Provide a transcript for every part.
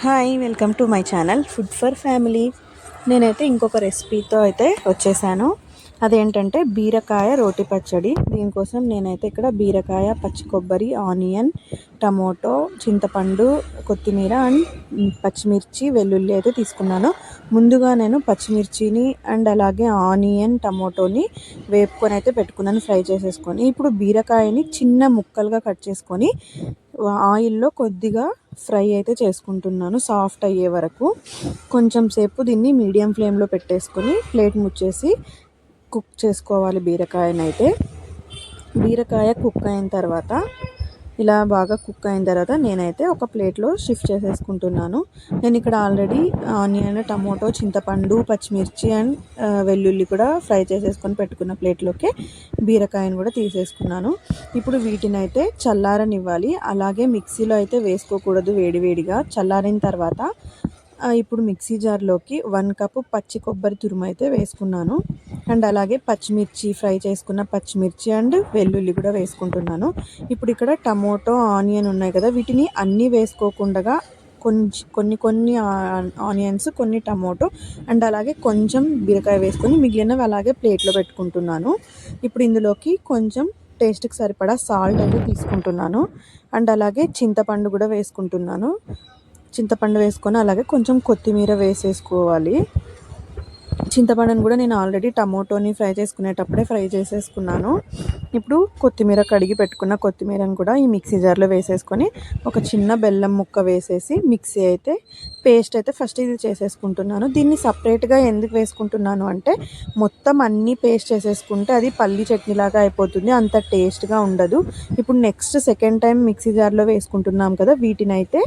Hi, welcome to my channel food for family. నేనైతే ఇంకొక రెసిపీతో అయితే వచ్చేసాను. అదేంటంటే బీరకాయ రోటి పచ్చడి. దీనికోసం నేనైతే ఇక్కడ బీరకాయ, పచ్చి కొబ్బరి, ఆనియన్, టమోటో, చింతపండు, కొత్తిమీర అండ్ పచ్చిమిర్చి, వెల్లుల్లి అయితే తీసుకున్నాను. ముందుగా నేను పచ్చిమిర్చిని అండ్ అలాగే ఆనియన్, టమోటోని వేపుకొని అయితే పెట్టుకున్నాను, ఫ్రై చేసేసుకొని. ఇప్పుడు బీరకాయని చిన్న ముక్కలుగా కట్ చేసుకొని ఆయిల్లో కొద్దిగా ఫ్రై అయితే చేసుకుంటున్నాను, సాఫ్ట్ అయ్యే వరకు. కొంచెం సేపు దీన్ని మీడియం ఫ్లేమ్లో పెట్టేసుకొని ప్లేట్ ముచ్చేసి కుక్ చేసుకోవాలి బీరకాయనైతే. బీరకాయ కుక్ అయిన తర్వాత, ఇలా బాగా కుక్ అయిన తర్వాత నేనైతే ఒక ప్లేట్లో షిఫ్ట్ చేసేసుకుంటున్నాను. నేను ఇక్కడ ఆల్రెడీ ఆనియన్, టమోటో, చింతపండు, పచ్చిమిర్చి అండ్ వెల్లుల్లి కూడా ఫ్రై చేసేసుకొని పెట్టుకున్న ప్లేట్లోకి బీరకాయను కూడా తీసేసుకున్నాను. ఇప్పుడు వీటిని అయితే చల్లారనివ్వాలి. అలాగే మిక్సీలో అయితే వేసుకోకూడదు వేడివేడిగా. చల్లారిన తర్వాత ఇప్పుడు మిక్సీ జార్లోకి 1 కప్పు పచ్చి కొబ్బరి తురుము అయితే వేసుకున్నాను. అండ్ అలాగే పచ్చిమిర్చి, ఫ్రై చేసుకున్న పచ్చిమిర్చి అండ్ వెల్లుల్లి కూడా వేసుకుంటున్నాను. ఇప్పుడు ఇక్కడ టమోటో, ఆనియన్ ఉన్నాయి కదా, వీటిని అన్నీ వేసుకోకుండా కొన్ని ఆనియన్స్, కొన్ని టమోటో అండ్ అలాగే కొంచెం బీరకాయ వేసుకొని మిగిలినవి అలాగే ప్లేట్లో పెట్టుకుంటున్నాను. ఇప్పుడు ఇందులోకి కొంచెం టేస్ట్కి సరిపడా సాల్ట్ అయితే తీసుకుంటున్నాను. అండ్ అలాగే చింతపండు కూడా వేసుకుంటున్నాను. చింతపండు వేసుకొని అలాగే కొంచెం కొత్తిమీర వేసేసుకోవాలి. చింతపండుని కూడా నేను ఆల్రెడీ టమోటోని ఫ్రై చేసుకునేటప్పుడే ఫ్రై చేసేసుకున్నాను. ఇప్పుడు కొత్తిమీర, కడిగి పెట్టుకున్న కొత్తిమీరని కూడా ఈ మిక్సీ జార్లో వేసేసుకొని ఒక చిన్న బెల్లం ముక్క వేసేసి మిక్సీ అయితే పేస్ట్ అయితే ఫస్ట్ ఇది చేసేసుకుంటున్నాను. దీన్ని సపరేట్గా ఎందుకు వేసుకుంటున్నాను అంటే, మొత్తం అన్నీ పేస్ట్ చేసేసుకుంటే అది పల్లి చట్నీలాగా అయిపోతుంది, అంత టేస్ట్గా ఉండదు. ఇప్పుడు నెక్స్ట్ సెకండ్ టైం మిక్సీ జార్లో వేసుకుంటున్నాం కదా, వీటినైతే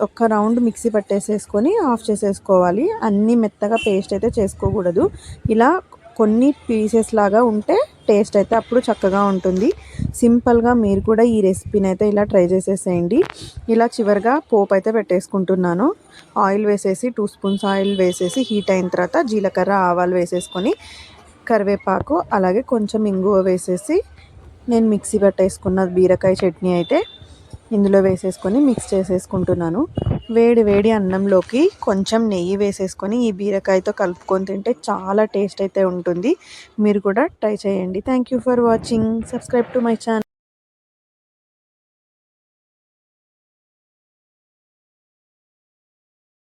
ఒక్క రౌండ్ మిక్సీ పట్టేసేసుకొని ఆఫ్ చేసేసుకోవాలి. అన్నీ మెత్తగా పేస్ట్ అయితే చేసుకోకూడదు. ఇలా కొన్ని పీసెస్ లాగా ఉంటే టేస్ట్ అయితే అప్పుడు చక్కగా ఉంటుంది. సింపుల్గా మీరు కూడా ఈ రెసిపీని అయితే ఇలా ట్రై చేసేసేయండి. ఇలా చివరిగా పోపు అయితే పెట్టేసుకుంటున్నాను. ఆయిల్ వేసేసి 2 స్పూన్స్ ఆయిల్ వేసేసి హీట్ అయిన తర్వాత జీలకర్ర, ఆవాలు వేసేసుకొని కరివేపాకు అలాగే కొంచెం ఇంగువ వేసేసి నేను మిక్సీ పట్టేసుకున్న బీరకాయ చట్నీ అయితే ఇందులో వేసేసుకొని మిక్స్ చేసేసుకుంటున్నాను. వేడి వేడి అన్నంలోకి కొంచెం నెయ్యి వేసేసుకొని ఈ బీరకాయతో కలుపుకొని తింటే చాలా టేస్ట్ అయితే ఉంటుంది. మీరు కూడా ట్రై చేయండి. Thank you for watching. Subscribe to my channel.